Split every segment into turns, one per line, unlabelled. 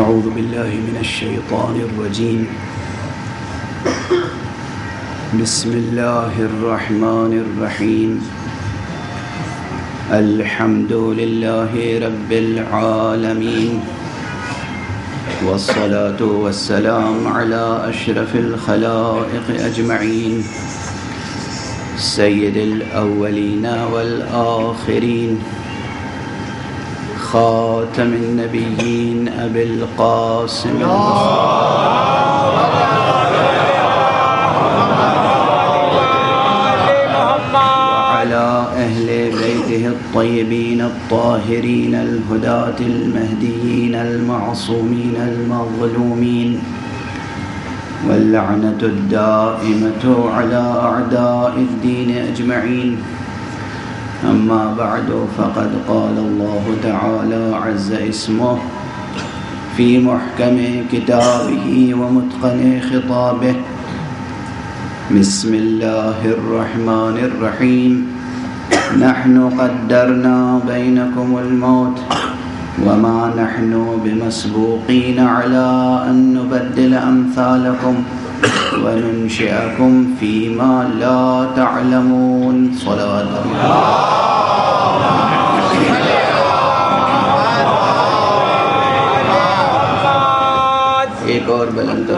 أعوذ بالله من الشيطان الرجيم. بسم الله الرحمن الرحيم. الحمد لله رب العالمين، والصلاة والسلام على أشرف الخلائق أجمعين، سيد الأولين والآخرين، خاتم النبيين أبي القاسم وعلى أهل بيته الطيبين الطاهرين الهداة المهديين المعصومين المظلومين، واللعنة الدائمة على أعداء الدين أجمعين. أما بعد، فقد قال الله تعالى عز اسمه في محكم كتابه ومتقن خطابه: بسم الله الرحمن الرحيم. نحن قدرنا بينكم الموت وما نحن بمسبوقين على أن نبدل أمثالكم وننشئكم فيما لا تعلمون. صلوات الله. ایک اور بلند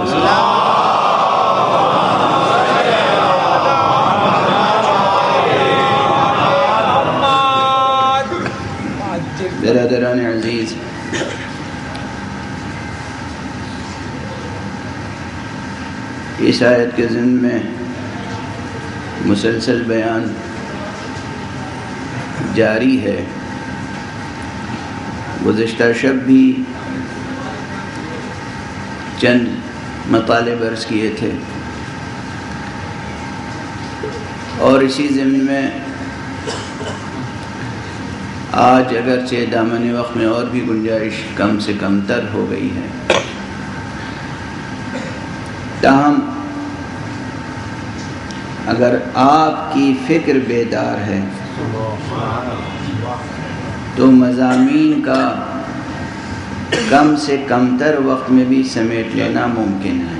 برادران عزیز، اس آیت کے ضمن میں مسلسل بیان جاری ہے. گزشتہ شب بھی چند مطالب عرض کیے تھے، اور اسی ضمن میں آج اگرچہ دامن وقت میں اور بھی گنجائش کم سے کم تر ہو گئی ہے، تاہم اگر آپ کی فکر بیدار ہے تو مضامین کا کم سے کم تر وقت میں بھی سمیٹ لینا ممکن ہے.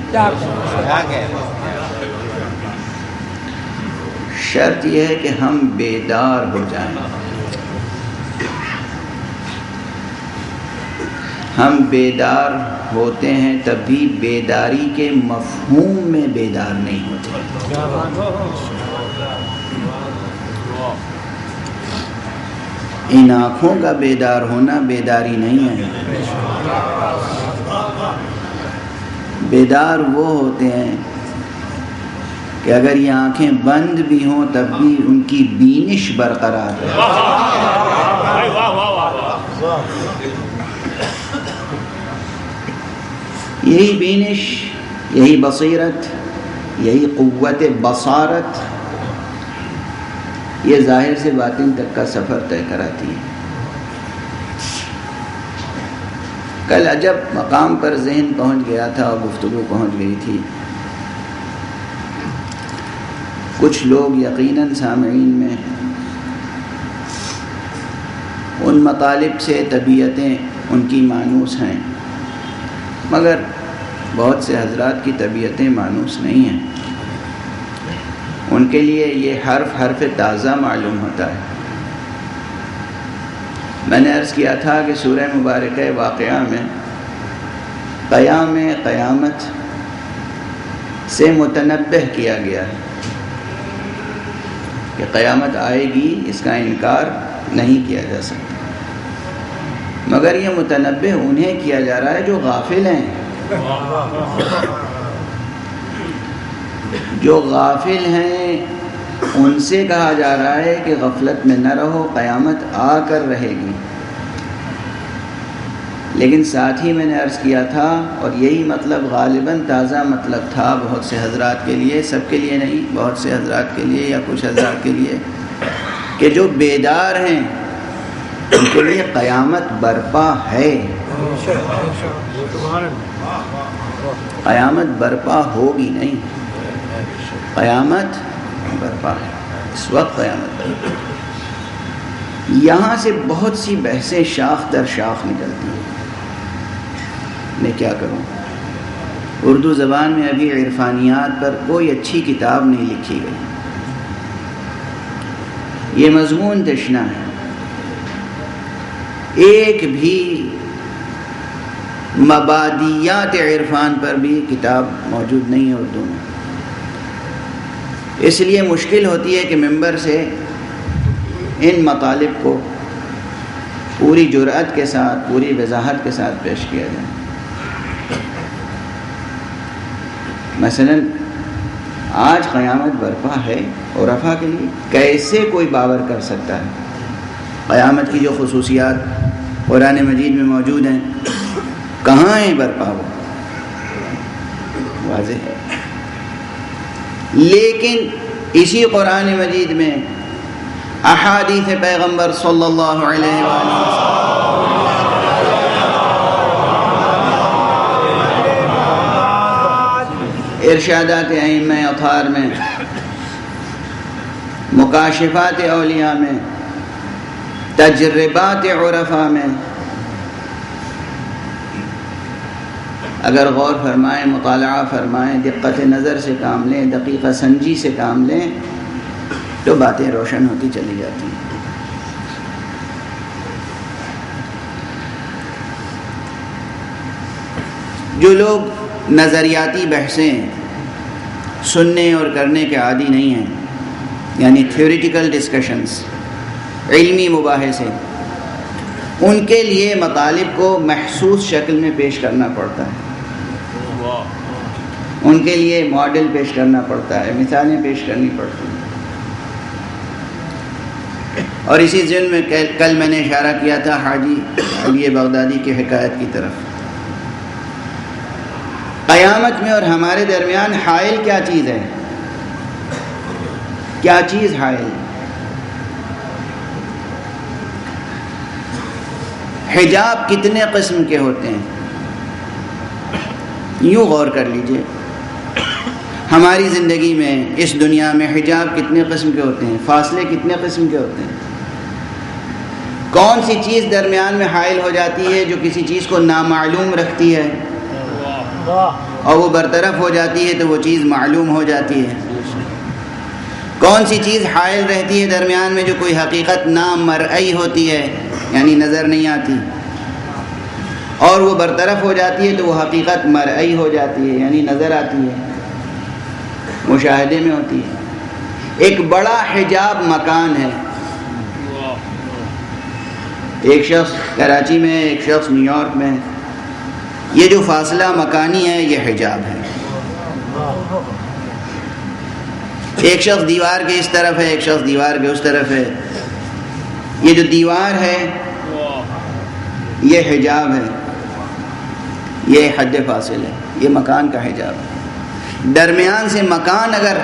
شرط یہ ہے کہ ہم بیدار ہو جائیں. ہم بیدار ہوتے ہیں تب بھی بیداری کے مفہوم میں بیدار نہیں ہوتے. ان آنکھوں کا بیدار ہونا بیداری نہیں ہے. بیدار وہ ہوتے ہیں کہ اگر یہ آنکھیں بند بھی ہوں تب بھی ان کی بینش برقرار ہے. یہی بینش، یہی بصیرت، یہی قوت بصارت، یہ ظاہر سے باطن تک کا سفر طے کراتی ہے. کل عجب مقام پر ذہن پہنچ گیا تھا اور گفتگو پہنچ گئی تھی. کچھ لوگ یقیناً سامعین میں ان مطالب سے طبیعتیں ان کی مانوس ہیں، مگر بہت سے حضرات کی طبیعتیں مانوس نہیں ہیں. ان کے لیے یہ حرف تازہ معلوم ہوتا ہے. میں نے عرض کیا تھا کہ سورہ مبارکہ واقعہ میں قیامت سے متنبہ کیا گیا ہے کہ قیامت آئے گی، اس کا انکار نہیں کیا جا سکتا، مگر یہ متنبہ انہیں کیا جا رہا ہے جو غافل ہیں. جو غافل ہیں ان سے کہا جا رہا ہے کہ غفلت میں نہ رہو، قیامت آ کر رہے گی. لیکن ساتھ ہی میں نے عرض کیا تھا، اور یہی مطلب غالباً تازہ مطلب تھا بہت سے حضرات کے لیے، سب کے لیے نہیں، بہت سے حضرات کے لیے یا کچھ حضرات کے لیے، کہ جو بیدار ہیں ان کے لیے قیامت برپا ہے. قیامت برپا ہوگی نہیں، قیامت برپا ہے، اس وقت قیامت برپا ہے. یہاں سے بہت سی بحثیں شاخ در شاخ نکلتی ہیں. میں کیا کروں؟ اردو زبان میں ابھی عرفانیات پر کوئی اچھی کتاب نہیں لکھی گئی. یہ مضمون تشنا ہے. ایک بھی مبادیات عرفان پر بھی کتاب موجود نہیں ہے اردو میں. اس لیے مشکل ہوتی ہے کہ ممبر سے ان مطالب کو پوری جرأت کے ساتھ، پوری وضاحت کے ساتھ پیش کیا جائے. مثلا آج قیامت برپا ہے اور عرفہ کے لیے کیسے کوئی باور کر سکتا ہے؟ قیامت کی جو خصوصیات قرآن مجید میں موجود ہیں کہاں ہیں برپا؟ وہ واضح ہے. لیکن اسی قرآن مجید میں احادیث پیغمبر صلی اللہ علیہ وآلہ ارشادات ائمہ اطہار میں، مکاشفات اولیاء میں، تجربات عرفاء میں اگر غور فرمائیں، مطالعہ فرمائیں، دقت نظر سے کام لیں، دقیقہ سنجی سے کام لیں تو باتیں روشن ہوتی چلی جاتی ہیں. جو لوگ نظریاتی بحثیں سننے اور کرنے کے عادی نہیں ہیں، یعنی تھیوریٹیکل ڈسکشنز، علمی مباحثے، ان کے لیے مطالب کو محسوس شکل میں پیش کرنا پڑتا ہے. ان کے لیے ماڈل پیش کرنا پڑتا ہے، مثالیں پیش کرنی پڑتی ہیں. اور اسی ضمن میں کل میں نے اشارہ کیا تھا حاجی علی بغدادی کی حکایت کی طرف. قیامت میں اور ہمارے درمیان حائل کیا چیز ہے؟ کیا چیز حائل؟ حجاب کتنے قسم کے ہوتے ہیں؟ یوں غور کر لیجئے، ہماری زندگی میں اس دنیا میں حجاب کتنے قسم کے ہوتے ہیں؟ فاصلے کتنے قسم کے ہوتے ہیں؟ کون سی چیز درمیان میں حائل ہو جاتی ہے جو کسی چیز کو نامعلوم رکھتی ہے اور وہ برطرف ہو جاتی ہے تو وہ چیز معلوم ہو جاتی ہے؟ کون سی چیز حائل رہتی ہے درمیان میں جو کوئی حقیقت نامرئی ہوتی ہے، یعنی نظر نہیں آتی، اور وہ برطرف ہو جاتی ہے تو وہ حقیقت مرئی ہو جاتی ہے، یعنی نظر آتی ہے، مشاہدے میں ہوتی ہے. ایک بڑا حجاب مکان ہے. ایک شخص کراچی میں ہے، ایک شخص نیو یارک میں ہے. یہ جو فاصلہ مکانی ہے یہ حجاب ہے. ایک شخص دیوار کے اس طرف ہے، ایک شخص دیوار کے اس طرف ہے. یہ جو دیوار ہے یہ حجاب ہے، یہ حد فاصل ہے، یہ مکان کا حجاب ہے. درمیان سے مکان اگر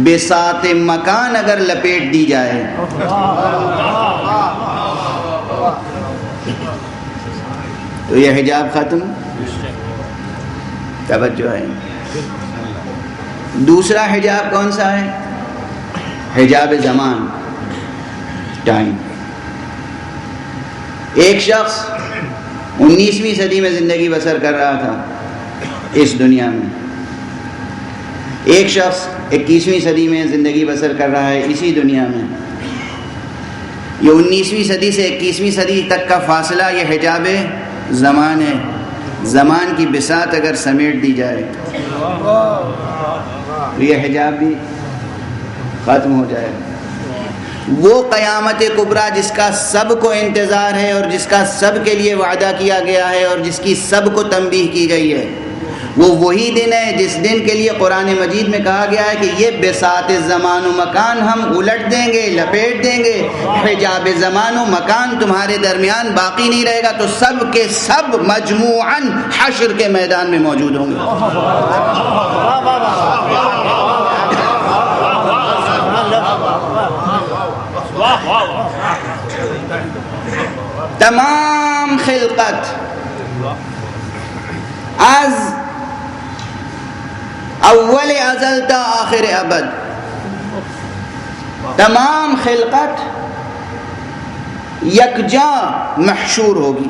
بساط مکان اگر لپیٹ دی جائے تو یہ حجاب ختم. توجہ ہے. دوسرا حجاب کون سا ہے؟ حجاب زمان، ٹائم. ایک شخص 19ویں صدی میں زندگی بسر کر رہا تھا اس دنیا میں، ایک شخص 21ویں صدی میں زندگی بسر کر رہا ہے اسی دنیا میں. یہ 19ویں صدی سے 21ویں صدی تک کا فاصلہ یہ حجاب زمان ہے. زمان کی بساط اگر سمیٹ دی جائے تو یہ حجاب بھی ختم ہو جائے. وہ قیامت کبریٰ جس کا سب کو انتظار ہے اور جس کا سب کے لیے وعدہ کیا گیا ہے اور جس کی سب کو تنبیہ کی گئی ہے، وہ وہی دن ہے جس دن کے لیے قرآن مجید میں کہا گیا ہے کہ یہ بساط زمان و مکان ہم الٹ دیں گے، لپیٹ دیں گے. حجاب زمان و مکان تمہارے درمیان باقی نہیں رہے گا تو سب کے سب مجموعاً حشر کے میدان میں موجود ہوں گے. تمام خلقت از اول ازل تا آخر ابد، تمام خلقت یکجا محشور ہوگی،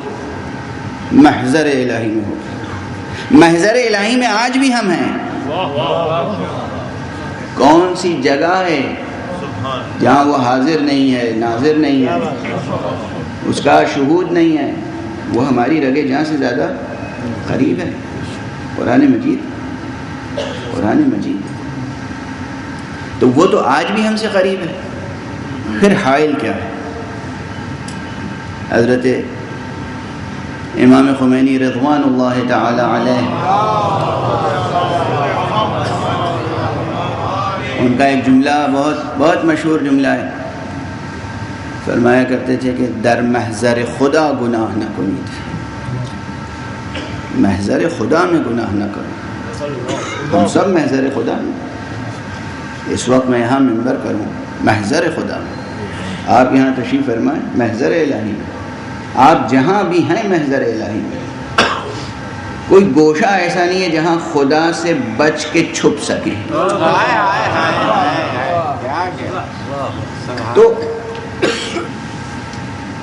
محضر الہی میں ہوگی۔ محضر الہی میں آج بھی ہم ہیں۔ کون سی جگہ ہے جہاں وہ حاضر نہیں ہے، ناظر نہیں ہے، اس کا شہود نہیں ہے؟ وہ ہماری رگے جہاں سے زیادہ قریب ہے۔ قرآن مجید، قرآن مجید تو وہ تو آج بھی ہم سے قریب ہے، پھر حائل کیا ہے؟ حضرت امام خمینی رضوان اللہ تعالی علیہ، ان کا ایک جملہ بہت مشہور جملہ ہے، فرمایا کرتے تھے کہ در محضر خدا گناہ نہ کنید، محضر خدا میں گناہ نہ کرو۔ ہم سب محضر خدا میں، اس وقت میں یہاں منبر پر ہوں، محضر خدا میں، آپ یہاں تشریف فرمائیں، محضر الہی میں، آپ جہاں بھی ہیں محضر الہی میں۔ کوئی گوشہ ایسا نہیں ہے جہاں خدا سے بچ کے چھپ سکیں۔ تو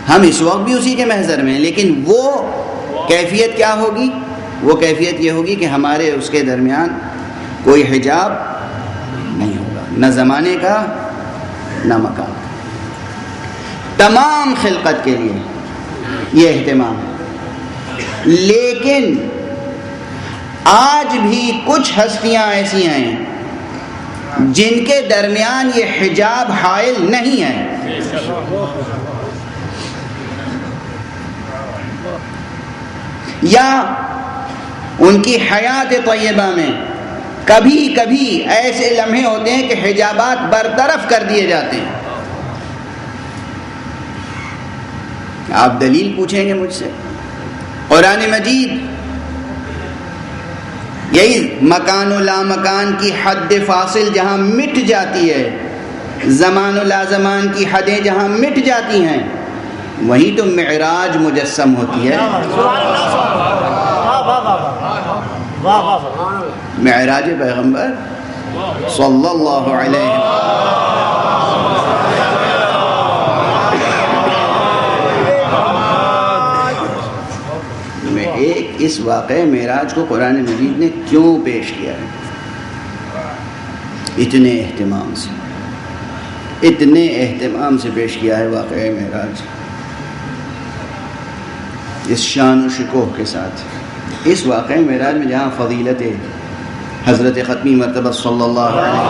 ہم اس وقت بھی اسی کے محضر میں ہیں، لیکن وہ کیفیت کیا ہوگی؟ وہ کیفیت یہ ہوگی کہ ہمارے اس کے درمیان کوئی حجاب نہیں ہوگا، نہ زمانے کا نہ مکان کا۔ تمام خلقت کے لیے یہ اہتمام ہے، لیکن آج بھی کچھ ہستیاں ایسی ہیں جن کے درمیان یہ حجاب حائل نہیں ہے۔ یا ان کی حیات طیبہ میں کبھی کبھی ایسے لمحے ہوتے ہیں کہ حجابات برطرف کر دیے جاتے ہیں۔ آپ دلیل پوچھیں گے مجھ سے، قرآن مجید یہی مکان و لامکان کی حد فاصل جہاں مٹ جاتی ہے، زمان و لازمان کی حدیں جہاں مٹ جاتی ہیں، وہیں تو معراج مجسم ہوتی ہے۔ معراج پیغمبر صلی اللہ علیہ میں ایک اس واقعہ معراج کو قرآن مجید نے کیوں پیش کیا ہے؟ اتنے اہتمام سے، اتنے اہتمام سے پیش کیا ہے واقعہ معراج، اس شان و شکوہ کے ساتھ۔ اس واقعہ معراج میں جہاں فضیلت حضرت ختمی مرتبہ صلی اللہ علیہ وسلم،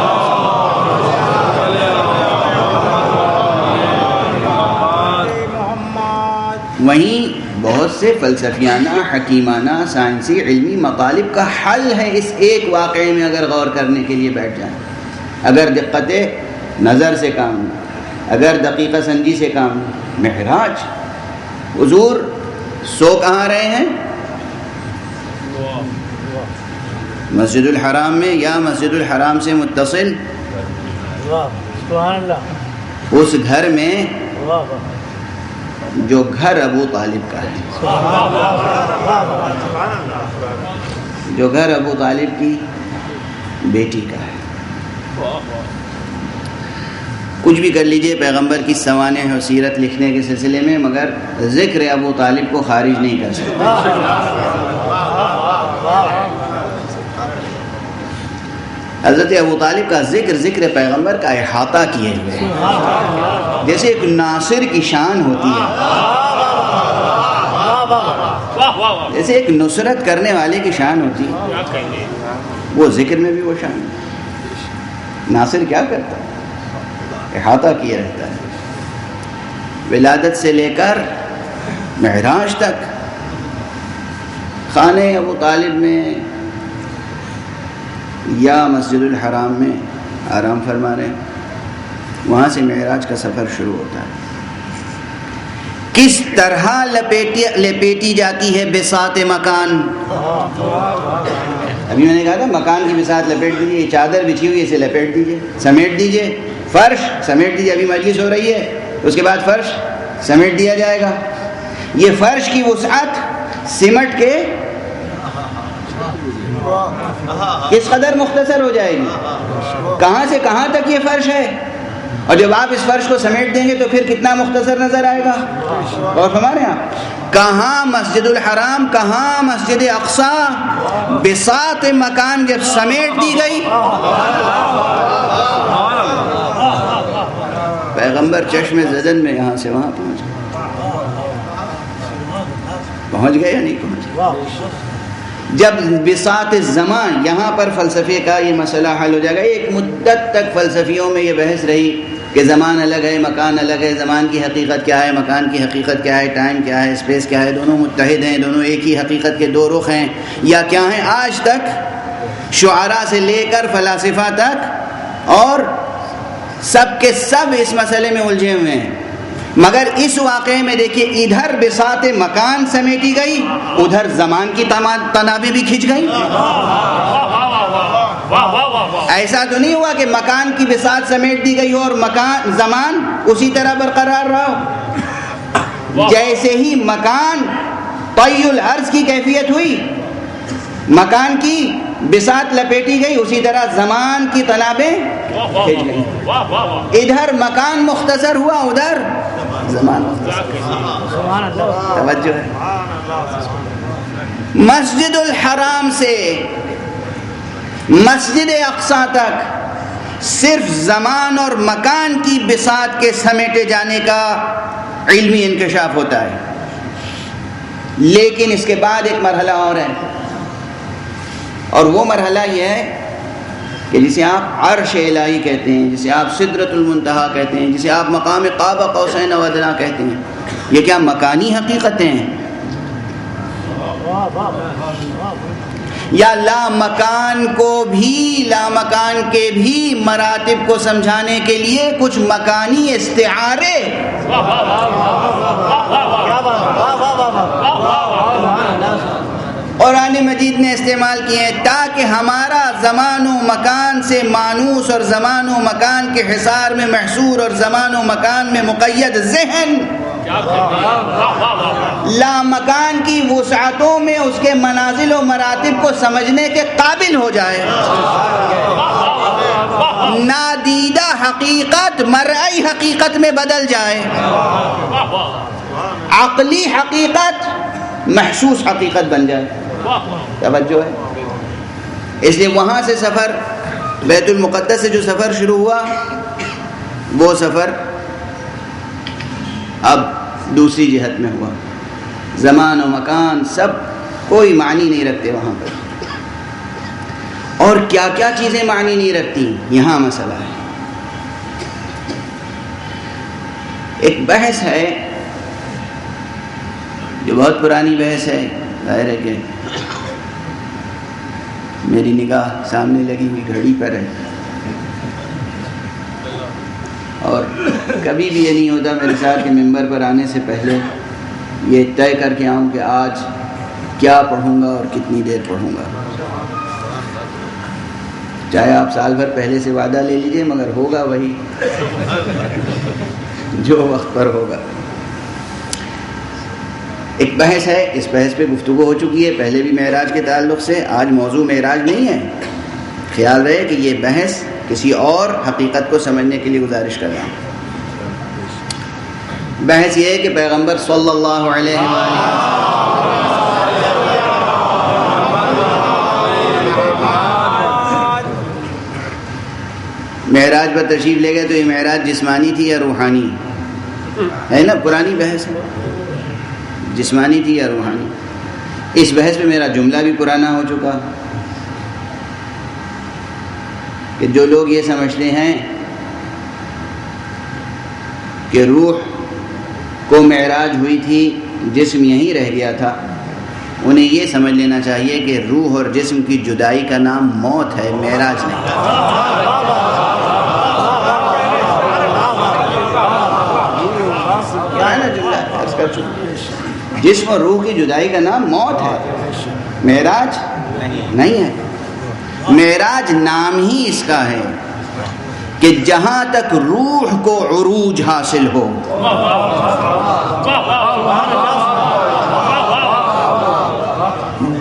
وہیں بہت سے فلسفیانہ، حکیمانہ، سائنسی، علمی مطالب کا حل ہے اس ایک واقعے میں اگر غور کرنے کے لیے بیٹھ جائیں، اگر دقت نظر سے کام لیں، اگر دقیقہ سنجی سے کام لیں۔ معراج، حضور سو کہاں رہے ہیں؟ مسجد الحرام میں، یا مسجد الحرام سے متصل اس گھر میں جو گھر ابو طالب کا ہے، جو گھر ابو طالب کی بیٹی کا ہے۔ کچھ بھی کر لیجئے پیغمبر کی سوانح و سیرت لکھنے کے سلسلے میں، مگر ذکر ابو طالب کو خارج نہیں کر سکتے۔ حضرت ابو طالب کا ذکر پیغمبر کا احاطہ کیے ہوئے ہے، جیسے ایک ناصر کی شان ہوتی ہے، جیسے ایک نصرت کرنے والے کی شان ہوتی ہے، وہ ذکر میں بھی وہ شان ہے۔ ناصر کیا کرتا ہے؟ احاطہ کیے رہتا ہے، ولادت سے لے کر معراج تک خانہ ابو طالب میں یا مسجد الحرام میں آرام فرما رہے ہیں، وہاں سے معراج کا سفر شروع ہوتا ہے۔ کس طرح لپیٹی جاتی ہے بساط مکان۔ ابھی میں نے کہا تھا مکان کی بساط لپیٹ دیجیے، یہ چادر بچھی ہوئی ہے اسے لپیٹ دیجیے، سمیٹ دیجیے، فرش سمیٹ دیجیے، ابھی مجلس ہو رہی ہے اس کے بعد فرش سمیٹ دیا جائے گا۔ یہ فرش کی وسعت سمٹ کے کس قدر مختصر ہو جائے گی، کہاں سے کہاں تک یہ فرش ہے، اور جب آپ اس فرش کو سمیٹ دیں گے تو پھر کتنا مختصر نظر آئے گا. اور ہمارے یہاں کہاں مسجد الحرام، کہاں مسجد اقصی، بساط مکان جب سمیٹ دی گئی، پیغمبر چشم زدن میں یہاں سے وہاں پہنچ گئے یا نہیں پہنچ. جب بساط زمان، یہاں پر فلسفے کا یہ مسئلہ حل ہو جائے گا. ایک مدت تک فلسفیوں میں یہ بحث رہی کہ زمان الگ ہے، مکان الگ ہے، زمان کی حقیقت کیا ہے، مکان کی حقیقت کیا ہے، ٹائم کیا ہے، اسپیس کیا ہے، دونوں متحد ہیں، دونوں ایک ہی حقیقت کے دو رخ ہیں یا کیا ہیں. آج تک شعراء سے لے کر فلاسفہ تک اور سب کے سب اس مسئلے میں الجھے ہوئے ہیں. مگر اس واقعے میں دیکھیے، ادھر بساط مکان سمیٹی گئی، ادھر زمان کی تنابیں بھی کھنچ گئی. ایسا تو نہیں ہوا کہ مکان کی بساط سمیٹ دی گئی اور زمان اسی طرح برقرار رہا. جیسے ہی مکان طی العرض کی کیفیت ہوئی، مکان کی بساط لپیٹی گئی، اسی طرح زمان کی تنابیں کھنچ گئی. ادھر مکان مختصر ہوا، ادھر زمان مختصر. توجہ ہے. مسجد الحرام سے مسجد اقصی تک صرف زمان اور مکان کی بساط کے سمیٹے جانے کا علمی انکشاف ہوتا ہے. لیکن اس کے بعد ایک مرحلہ اور ہے، اور وہ مرحلہ یہ ہے کہ جسے آپ عرش الہی کہتے ہیں، جسے آپ سدرۃ المنتہا کہتے ہیں، جسے آپ مقام قاب قوسین و ادنیٰ کہتے ہیں. یہ کیا مکانی حقیقتیں ہیں؟ یا لامکان کے بھی مراتب کو سمجھانے کے لیے کچھ مکانی استعارے قرآن مجید نے استعمال کیے ہیں تاکہ ہمارا زمان و مکان سے مانوس اور زمان و مکان کے حصار میں محصور اور زمان و مکان میں مقید ذہن لامکان کی وسعتوں میں اس کے منازل و مراتب کو سمجھنے کے قابل ہو جائے. نادیدہ حقیقت مرئی حقیقت میں بدل جائے، عقلی حقیقت محسوس حقیقت بن جائے. توجہ ہے. اس لیے وہاں سے سفر بیت المقدس سے جو سفر شروع ہوا، وہ سفر اب دوسری جہت میں ہوا. زمان و مکان سب کوئی معنی نہیں رکھتے وہاں پر. اور کیا کیا چیزیں معنی نہیں رکھتی، یہاں مسئلہ ہے. ایک بحث ہے جو بہت پرانی بحث ہے. ظاہر ہے کہ میری نگاہ سامنے لگی ہوئی گھڑی پر ہے، اور کبھی بھی یہ نہیں ہوتا میرے ساتھ کہ ممبر پر آنے سے پہلے یہ طے کر کے آؤں کہ آج کیا پڑھوں گا اور کتنی دیر پڑھوں گا. چاہے آپ سال بھر پہلے سے وعدہ لے لیجئے، مگر ہوگا وہی جو وقت پر ہوگا. ایک بحث ہے، اس بحث پہ گفتگو ہو چکی ہے پہلے بھی معراج کے تعلق سے. آج موضوع معراج نہیں ہے، خیال رہے کہ یہ بحث کسی اور حقیقت کو سمجھنے کے لیے گزارش کر رہا ہوں. بحث یہ ہے کہ پیغمبر صلی اللہ علیہ وسلم معراج پر تشریف لے گئے تو یہ معراج جسمانی تھی یا روحانی ہے نا؟ پرانی بحث ہے، جسمانی تھی یا روحانی. اس بحث میں میرا جملہ بھی پرانا ہو چکا کہ جو لوگ یہ سمجھتے ہیں کہ روح کو معراج ہوئی تھی، جسم یہیں رہ گیا تھا، انہیں یہ سمجھ لینا چاہیے کہ روح اور جسم کی جدائی کا نام موت ہے، معراج نہیں. جسم اور روح کی جدائی کا نام موت ہے، معراج نہیں ہے. معراج نام ہی اس کا ہے کہ جہاں تک روح کو عروج حاصل ہو.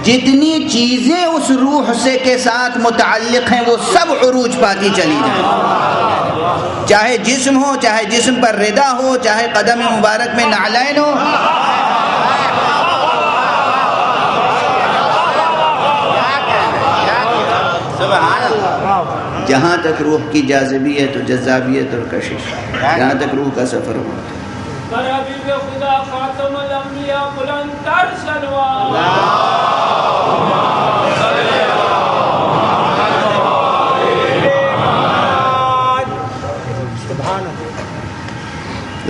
جتنی چیزیں اس روح سے کے ساتھ متعلق ہیں وہ سب عروج پاتی چلی جائیں، چاہے جسم ہو، چاہے جسم پر ردا ہو، چاہے قدم مبارک میں نعلین ہو. جہاں تک روح کی جاذبیت و جذابیت اور کشش، جہاں تک روح کا سفر ہو.
حبیب خدا خاتم الانبیاء بلند تر سلوات.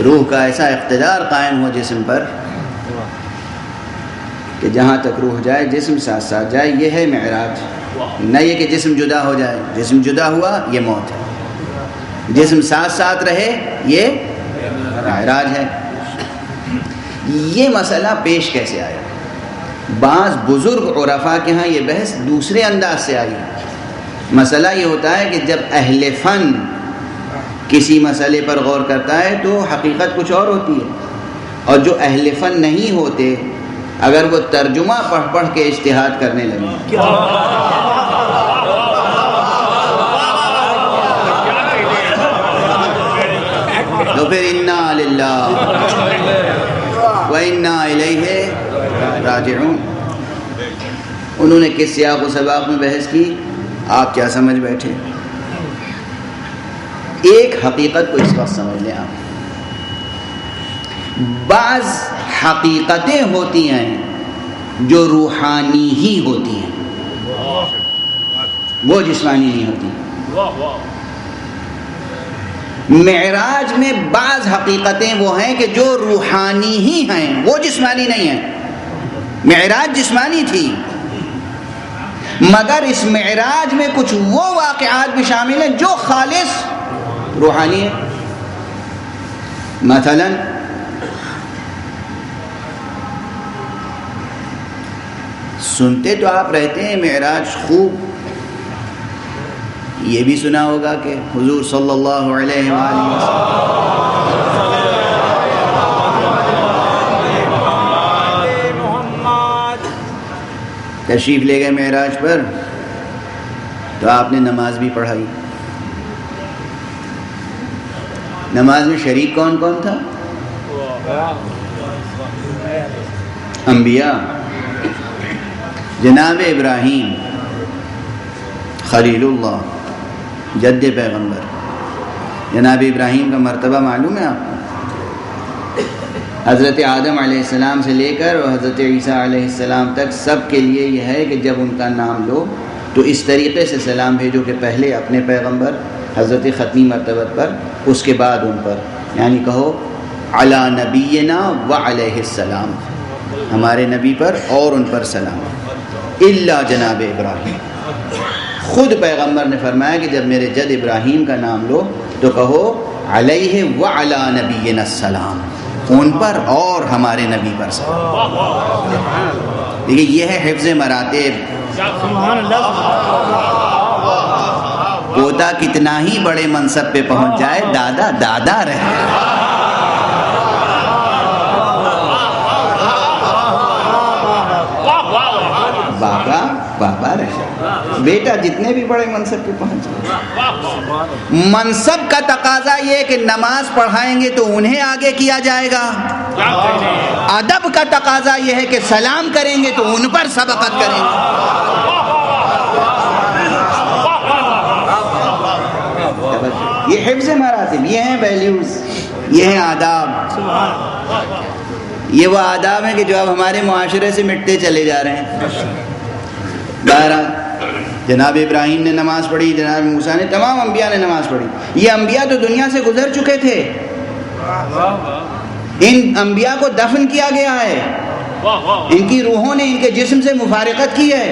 روح کا ایسا اقتدار قائم ہو جسم پر کہ جہاں تک روح جائے جسم ساتھ ساتھ جائے. یہ ہے معراج. نہ یہ کہ جسم جدا ہو جائے، جسم جدا ہوا یہ موت ہے، جسم ساتھ ساتھ رہے یہ معراج ہے. یہ مسئلہ پیش کیسے آیا؟ بعض بزرگ عرفاء کے ہاں یہ بحث دوسرے انداز سے آئی. مسئلہ یہ ہوتا ہے کہ جب اہل فن کسی مسئلے پر غور کرتا ہے تو حقیقت کچھ اور ہوتی ہے، اور جو اہل فن نہیں ہوتے اگر وہ ترجمہ پڑھ پڑھ کے اجتہاد کرنے لگے تو پھر انا للہ و انا الیہ راجعون. انہوں نے کس سیاق و سباق میں بحث کی، آپ کیا سمجھ بیٹھے؟ ایک حقیقت کو اس وقت سمجھ لیں آپ. بعض حقیقتیں ہوتی ہیں جو روحانی ہی ہوتی ہیں، وہ جسمانی نہیں ہوتی. معراج میں بعض حقیقتیں وہ ہیں کہ جو روحانی ہی ہیں، وہ جسمانی نہیں ہیں. معراج جسمانی تھی مگر اس معراج میں کچھ وہ واقعات بھی شامل ہیں جو خالص روحانی ہے. مثلا سنتے تو آپ رہتے ہیں معراج خوب، یہ بھی سنا ہوگا کہ حضور صلی اللہ علیہ وآلہ وسلم تشریف لے گئے معراج پر تو آپ نے نماز بھی پڑھائی. نماز میں شریک کون کون تھا؟ انبیاء. جناب ابراہیم خلیل اللہ جد پیغمبر، جناب ابراہیم کا مرتبہ معلوم ہے آپ کو؟ حضرت آدم علیہ السلام سے لے کر اور حضرت عیسیٰ علیہ السلام تک سب کے لیے یہ ہے کہ جب ان کا نام لو تو اس طریقے سے سلام بھیجو کہ پہلے اپنے پیغمبر حضرت ختمی مرتبت پر، اس کے بعد ان پر، یعنی کہو علی نبینا و علیہ السلام، ہمارے نبی پر اور ان پر سلام. الا جناب ابراہیم، خود پیغمبر نے فرمایا کہ جب میرے جد ابراہیم کا نام لو تو کہو علیہ و علی نبینا السلام، ان پر اور ہمارے نبی پر سلام. دیکھیے یہ ہے حفظ مراتب. پوتا کتنا ہی بڑے منصب پہ پہنچ جائے، دادا دادا رہے. بابا بابا رہے. بیٹا جتنے بھی بڑے منصب پہ پہنچ جائے، منصب کا تقاضا یہ کہ نماز پڑھائیں گے تو انہیں آگے کیا جائے گا، ادب کا تقاضا یہ ہے کہ سلام کریں گے تو ان پر سبقت کریں گے. یہ حفظ مراتب، یہ ہیں ویلیوز، یہ ہیں آداب. یہ وہ آداب ہیں کہ جو اب ہمارے معاشرے سے مٹتے چلے جا رہے ہیں. بہرحال جناب ابراہیم نے نماز پڑھی، جناب موسیٰ نے، تمام انبیاء نے نماز پڑھی. یہ انبیاء تو دنیا سے گزر چکے تھے، ان انبیاء کو دفن کیا گیا ہے، ان کی روحوں نے ان کے جسم سے مفارقت کی ہے،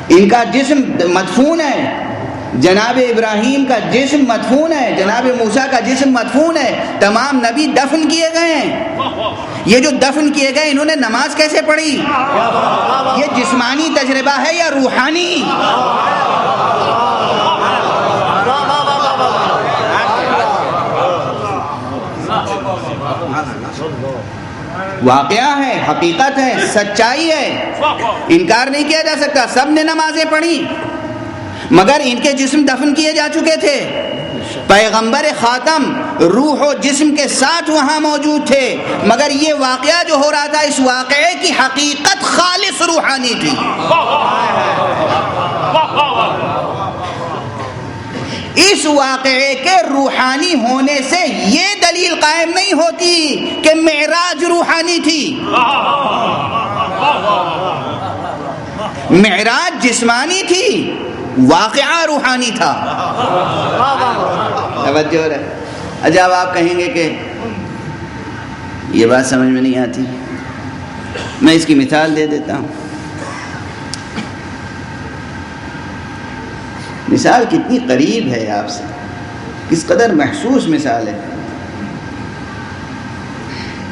ان کا جسم مدفون ہے. جناب ابراہیم کا جسم مدفون ہے، جناب موسیٰ کا جسم مدفون ہے، تمام نبی دفن کیے گئے ہیں. یہ جو دفن کیے گئے انہوں نے نماز کیسے پڑھی؟ یہ جسمانی تجربہ ہے یا روحانی؟ واقعہ ہے، حقیقت ہے، سچائی ہے، انکار نہیں کیا جا سکتا۔ سب نے نمازیں پڑھی مگر ان کے جسم دفن کیے جا چکے تھے۔ پیغمبر خاتم روح و جسم کے ساتھ وہاں موجود تھے، مگر یہ واقعہ جو ہو رہا تھا اس واقعے کی حقیقت خالص روحانی تھی۔ اس واقعے کے روحانی ہونے سے یہ دلیل قائم نہیں ہوتی کہ معراج روحانی تھی۔ معراج جسمانی تھی، واقعہ روحانی تھا۔ توجہ ہے۔ اچھا اب آپ کہیں گے کہ یہ بات سمجھ میں نہیں آتی، میں اس کی مثال دے دیتا ہوں۔ مثال کتنی قریب ہے آپ سے، کس قدر محسوس مثال ہے۔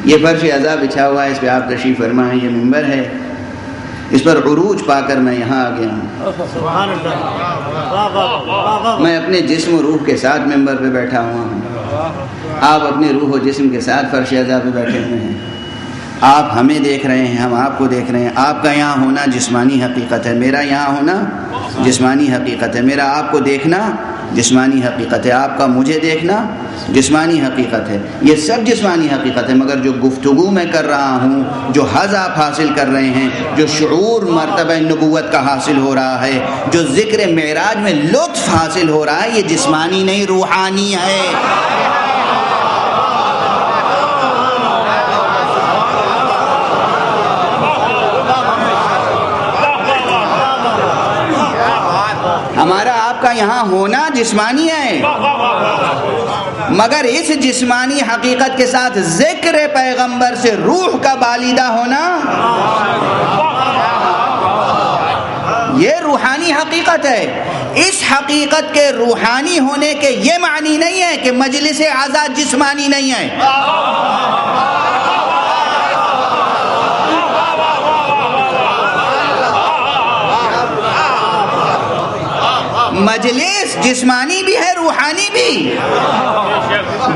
یہ فرش عزا بچھا ہوا ہے، اس پہ آپ تشریف فرما ہے، یہ منبر ہے، اس پر عروج پا کر میں یہاں آ گیا ہوں۔ میں اپنے جسم و روح کے ساتھ منبر پہ بیٹھا ہوا ہوں، آپ اپنے روح و جسم کے ساتھ فرش عزا پہ بیٹھے ہوئے ہیں۔ آپ ہمیں دیکھ رہے ہیں، ہم آپ کو دیکھ رہے ہیں۔ آپ کا یہاں ہونا جسمانی حقیقت ہے، میرا یہاں ہونا جسمانی حقیقت ہے، میرا آپ کو دیکھنا جسمانی حقیقت ہے، آپ کا مجھے دیکھنا جسمانی حقیقت ہے۔ یہ سب جسمانی حقیقت ہے، مگر جو گفتگو میں کر رہا ہوں، جو حظ آپ حاصل کر رہے ہیں، جو شعور مرتبہ نبوت کا حاصل ہو رہا ہے، جو ذکر معراج میں لطف حاصل ہو رہا ہے، یہ جسمانی نہیں روحانی ہے۔ ہمارا آپ کا یہاں ہونا جسمانی ہے، مگر اس جسمانی حقیقت کے ساتھ ذکر پیغمبر سے روح کا بالیدہ ہونا یہ روحانی حقیقت ہے۔ اس حقیقت کے روحانی ہونے کے یہ معنی نہیں ہے کہ مجلس عزا جسمانی نہیں ہے۔ مجلس جسمانی بھی ہے، روحانی بھی۔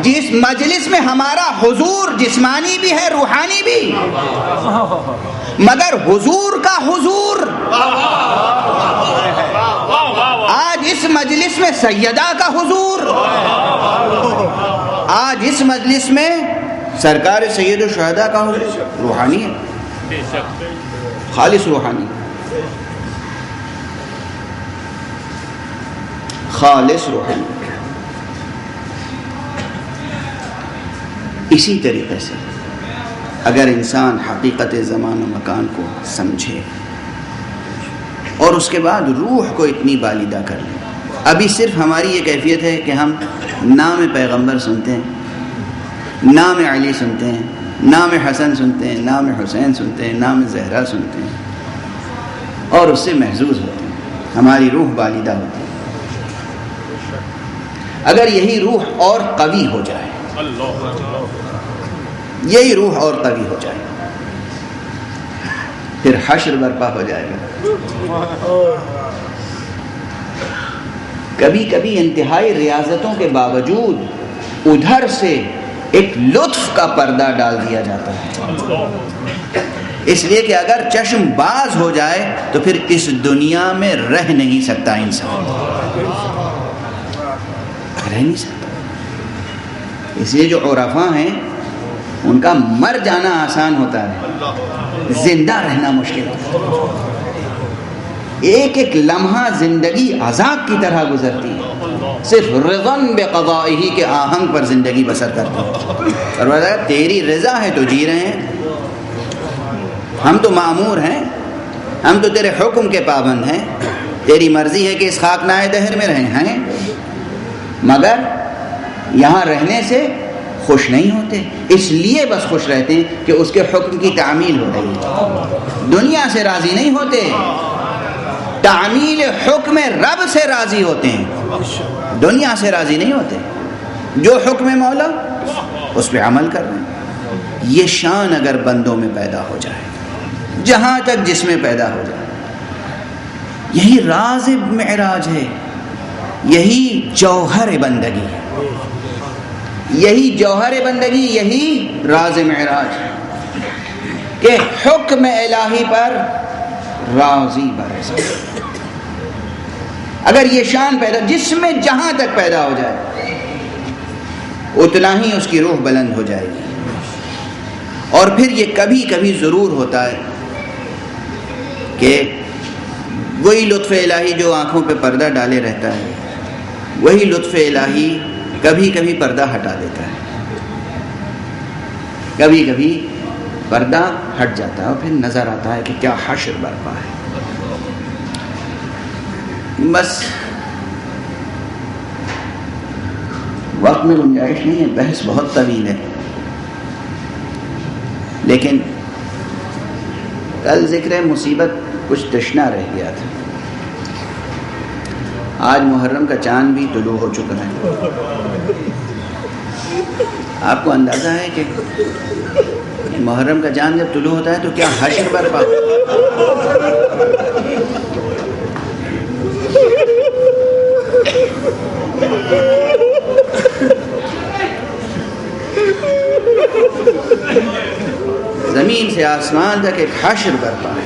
جس مجلس میں ہمارا حضور جسمانی بھی ہے، روحانی بھی، مگر حضور کا حضور آج اس مجلس میں سیدہ کا حضور، آج اس مجلس میں سرکار سید الشہداء کا حضور روحانی ہے، خالص روحانی، خالص روحانی۔ اسی طریقے سے اگر انسان حقیقت زمان و مکان کو سمجھے اور اس کے بعد روح کو اتنی بالیدہ کر لے، ابھی صرف ہماری یہ کیفیت ہے کہ ہم نام پیغمبر سنتے ہیں، نام علی سنتے ہیں، نام حسن سنتے ہیں، نام حسین سنتے ہیں، نام زہرا سنتے ہیں اور اس سے محظوظ ہوتے ہیں، ہماری روح بالیدہ ہوتی ہے۔ اگر یہی روح اور قوی ہو جائے، یہی روح اور قوی ہو جائے، پھر حشر برپا ہو جائے گا۔ کبھی کبھی انتہائی ریاضتوں کے باوجود ادھر سے ایک لطف کا پردہ ڈال دیا جاتا ہے، اس لیے کہ اگر چشم باز ہو جائے تو پھر اس دنیا میں رہ نہیں سکتا انسان، رہ نہیں سکتا۔ اس لیے جو عرفاء ہیں ان کا مر جانا آسان ہوتا ہے، زندہ رہنا مشکل ہوتا ہے۔ ایک ایک لمحہ زندگی عذاب کی طرح گزرتی ہے، صرف رضاً بقضائہ کے آہنگ پر زندگی بسر کرتے ہیں، اور بتا تیری رضا ہے تو جی رہے ہیں، ہم تو مأمور ہیں، ہم تو تیرے حکم کے پابند ہیں، تیری مرضی ہے کہ اس خاکنائے دہر میں رہیں ہیں، مگر یہاں رہنے سے خوش نہیں ہوتے، اس لیے بس خوش رہتے ہیں کہ اس کے حکم کی تعمیل ہو رہی ہے، دنیا سے راضی نہیں ہوتے، تعمیل حکم رب سے راضی ہوتے ہیں، دنیا سے راضی نہیں ہوتے۔ جو حکم مولا اس پہ عمل کر رہے ہیں، یہ شان اگر بندوں میں پیدا ہو جائے، جہاں تک جس میں پیدا ہو جائے، یہی راز معراج ہے، یہی جوہر بندگی ہے، یہی جوہر بندگی، یہی راز معراج ہے۔ کہ حکم الہی پر راضی برسا. اگر یہ شان پیدا جس میں جہاں تک پیدا ہو جائے اتنا ہی اس کی روح بلند ہو جائے گی. اور پھر یہ کبھی کبھی ضرور ہوتا ہے کہ وہی لطف الہی جو آنکھوں پہ پردہ ڈالے رہتا ہے وہی لطف الہی کبھی کبھی پردہ ہٹا دیتا ہے. کبھی کبھی پردہ ہٹ جاتا ہے اور پھر نظر آتا ہے کہ کیا حشر برپا ہے. بس وقت میں گنجائش نہیں ہے، بحث بہت طویل ہے، لیکن کل ذکر مصیبت کچھ تشنا رہ گیا تھا. آج محرم کا چاند بھی طلوع ہو چکا ہے. آپ کو اندازہ ہے کہ محرم کا چاند جب طلوع ہوتا ہے تو کیا حشر برپا زمین سے آسمان تک ایک حشر برپا ہے.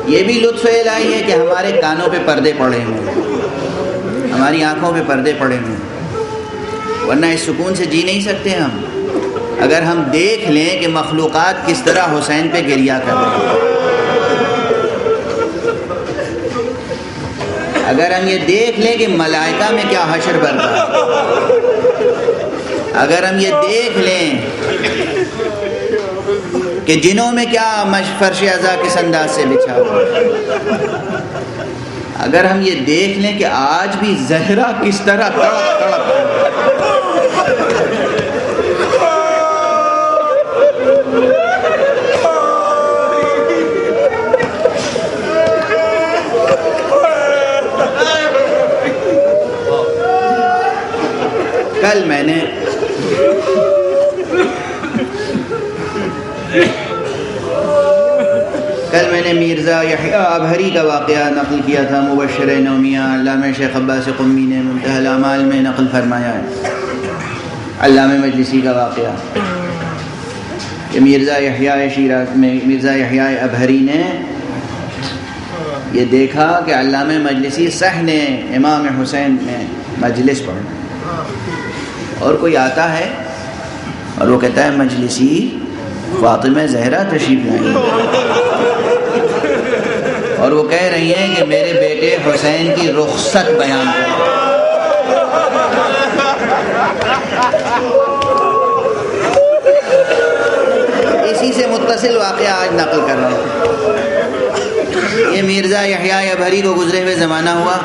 یہ بھی لطف الہی ہے کہ ہمارے کانوں پہ پردے پڑے ہوئے، ہماری آنکھوں پہ پردے پڑے ہوئے، ورنہ اس سکون سے جی نہیں سکتے ہم. اگر ہم دیکھ لیں کہ مخلوقات کس طرح حسین پہ گریا کر رہے ہیں، اگر ہم یہ دیکھ لیں کہ ملائکہ میں کیا حشر برپا ہے، اگر ہم یہ دیکھ لیں کہ جنوں میں کیا فرش عزا کس انداز سے بچھا ہوا ہے، اگر ہم یہ دیکھ لیں کہ آج بھی زہرا کس طرح تڑپ تڑپ کل میں نے مرزا یحییٰ ابہری کا واقعہ نقل کیا تھا. مبشر نومیہ علامہ شیخ عباس قمی نے منتہی الاعمال میں نقل فرمایا ہے. علامہ مجلسی کا واقعہ کہ مرزا یحییٰ ابہری نے یہ دیکھا کہ علامہ مجلسی صحن امام حسین میں مجلس پڑھ اور کوئی آتا ہے اور وہ کہتا ہے مجلسی فاطمہ زہرا تشریف لائی اور وہ کہہ رہی ہیں کہ میرے بیٹے حسین کی رخصت بیان کریں. اسی سے متصل واقعہ آج نقل کر رہا ہوں. یہ مرزا یحییٰ ابہری کو گزرے ہوئے زمانہ ہوا.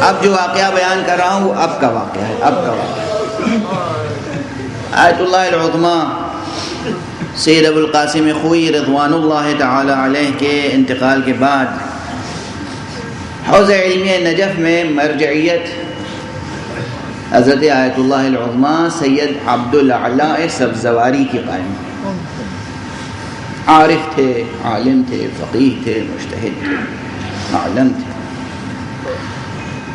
اب جو واقعہ بیان کر رہا ہوں وہ اب کا واقعہ ہے. اب کا واقعہ آیت اللہ العظمیٰ سید ابو القاسم خوئی رضوان اللہ تعالی علیہ کے انتقال کے بعد حوزہ علمیہ نجف میں مرجعیت حضرت آیت اللہ العظمیٰ سید عبد الاعلی سبزواری کی قائم. عارف تھے، عالم تھے، فقیہ تھے، مجتہد تھے، معلم تھے.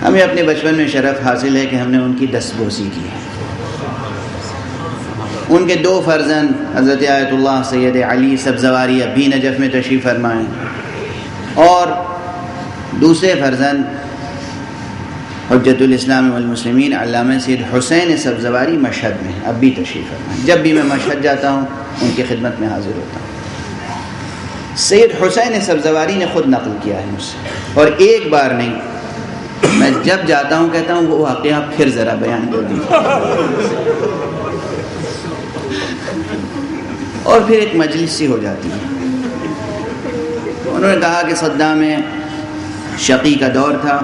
ہمیں اپنے بچپن میں شرف حاصل ہے کہ ہم نے ان کی دستبوسی کی ہے. ان کے دو فرزند حضرت آیت اللہ سید علی سبزواری اب بھی نجف میں تشریف فرمائیں اور دوسرے فرزند حجت الاسلام والمسلمین علامہ سید حسین سبزواری مشہد میں اب بھی تشریف فرمائیں. جب بھی میں مشہد جاتا ہوں ان کی خدمت میں حاضر ہوتا ہوں. سید حسین سبزواری نے خود نقل کیا ہے مجھ سے اور ایک بار نہیں، میں جب جاتا ہوں کہتا ہوں وہ واقعہ پھر ذرا بیان کر دیجیے اور پھر ایک مجلس سی ہو جاتی ہے. انہوں نے کہا کہ صدام میں شقی کا دور تھا،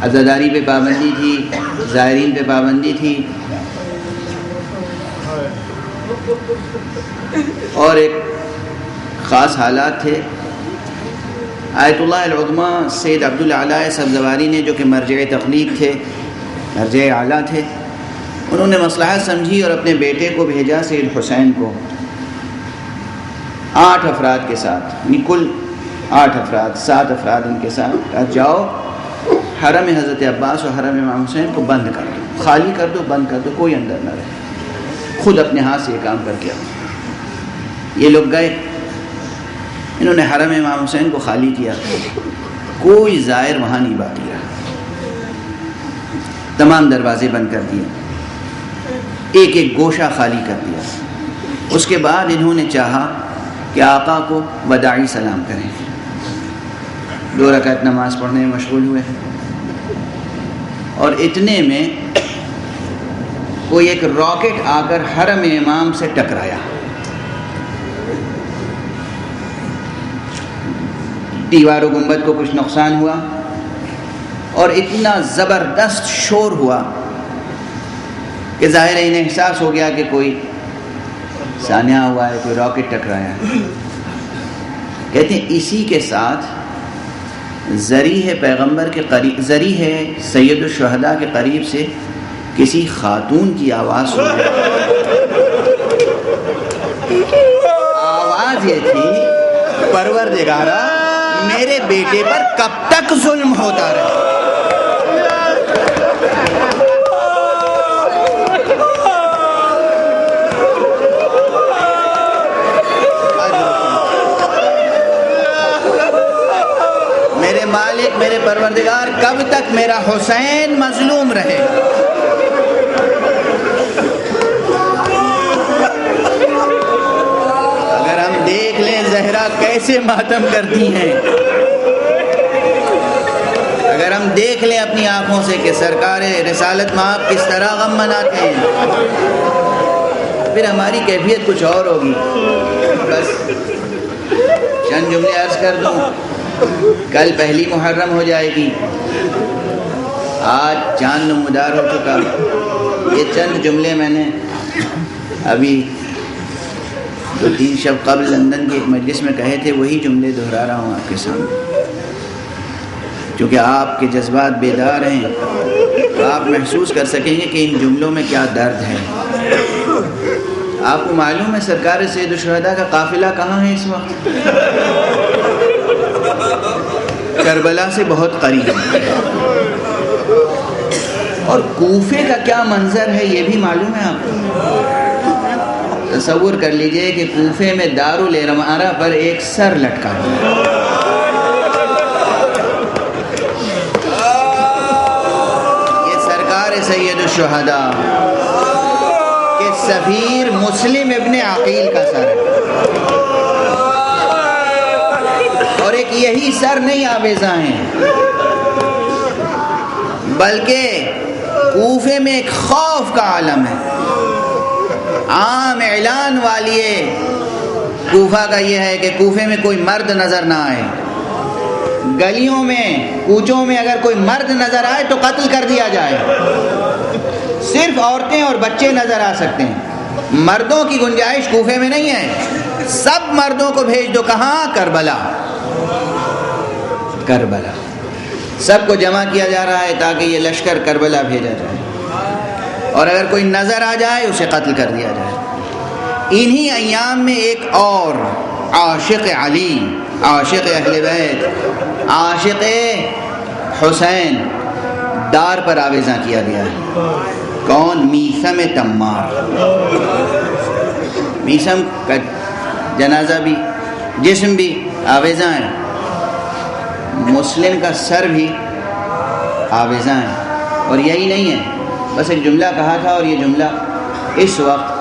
عزاداری پہ پابندی تھی، زائرین پہ پابندی تھی اور ایک خاص حالات تھے. آیت اللہ العظمیٰ سید عبد الاعلی سبزواری نے جو کہ مرجع تخلیق تھے، مرجع اعلیٰ تھے، انہوں نے مصلحت سمجھی اور اپنے بیٹے کو بھیجا سید حسین کو 8 افراد کے ساتھ، یعنی کل 8 افراد 7 افراد ان کے ساتھ. کہا جاؤ حرم حضرت عباس اور حرم امام حسین کو بند کر دو، خالی کر دو، بند کر دو، کوئی اندر نہ رہے. خود اپنے ہاتھ سے یہ کام کر کے آؤ. یہ لوگ گئے، انہوں نے حرم امام حسین کو خالی کیا، کوئی زائر وہاں نہیں باقی رہا، تمام دروازے بند کر دیے، ایک ایک گوشہ خالی کر دیا۔ اس کے بعد انہوں نے چاہا کہ آقا کو وداعی سلام کریں، 2 رکعت نماز پڑھنے میں مشغول ہوئے، اور اتنے میں کوئی ایک راکٹ آ کر حرم امام سے ٹکرایا، دیوار و گنبد کو کچھ نقصان ہوا، اور اتنا زبردست شور ہوا کہ ظاہر ہے انہیں احساس ہو گیا کہ کوئی سانحہ ہوا ہے، کوئی راکٹ ٹکرایا ہے۔ کہتے ہیں اسی کے ساتھ ذریح پیغمبر کے قریب، ذریح سید الشہداء کے قریب سے کسی خاتون کی آواز سنی۔ آواز یہ تھی، پروردگارا میرے بیٹے پر کب تک ظلم ہوتا رہے۔ میرے مالک، میرے پروردگار، کب تک میرا حسین مظلوم رہے گا؟ اگر ہم دیکھ لیں زہرا کیسے ماتم کرتی ہیں، اگر ہم دیکھ لیں اپنی آنکھوں سے کہ سرکار رسالت مآب کس طرح غم مناتے ہیں، پھر ہماری کیفیت کچھ اور ہوگی۔ بس چند جملے عرض کر دوں، کل پہلی محرم ہو جائے گی، آج چاند نمودار ہو چکا۔ یہ چند جملے میں نے ابھی 2-3 شب قبل لندن کی ایک مجلس میں کہے تھے، وہی جملے دہرا رہا ہوں آپ کے سامنے، کیونکہ آپ کے جذبات بیدار ہیں، تو آپ محسوس کر سکیں گے کہ ان جملوں میں کیا درد ہے۔ آپ کو معلوم ہے سرکار سید الشہداء کا قافلہ کہاں ہے اس وقت؟ کربلا سے بہت قریب ہے، اور کوفے کا کیا منظر ہے یہ بھی معلوم ہے آپ کو؟ تصور کر لیجئے کہ کوفے میں دارالارمارہ پر ایک سر لٹکا ہے، یہ سرکار سید الشہداء کے سفیر مسلم ابن عقیل کا سر ہے، اور ایک یہی سر نہیں آویزاں ہیں، بلکہ کوفے میں ایک خوف کا عالم ہے۔ عام اعلان والیے کوفہ کا یہ ہے کہ کوفے میں کوئی مرد نظر نہ آئے، گلیوں میں کوچوں میں اگر کوئی مرد نظر آئے تو قتل کر دیا جائے، صرف عورتیں اور بچے نظر آ سکتے ہیں، مردوں کی گنجائش کوفے میں نہیں ہے۔ سب مردوں کو بھیج دو، کہاں؟ کربلا۔ کربلا سب کو جمع کیا جا رہا ہے تاکہ یہ لشکر کربلا بھیجا جائے، اور اگر کوئی نظر آ جائے اسے قتل کر دیا جائے۔ انہی ایام میں ایک اور عاشق علی، عاشق اہل بیت، عاشق حسین دار پر آویزاں کیا گیا ہے۔ کون؟ میثم تمار۔ میثم کا جنازہ بھی، جسم بھی آویزاں ہے، مسلم کا سر بھی آویزاں ہے۔ اور یہی نہیں ہے، بس ایک جملہ کہا تھا، اور یہ جملہ اس وقت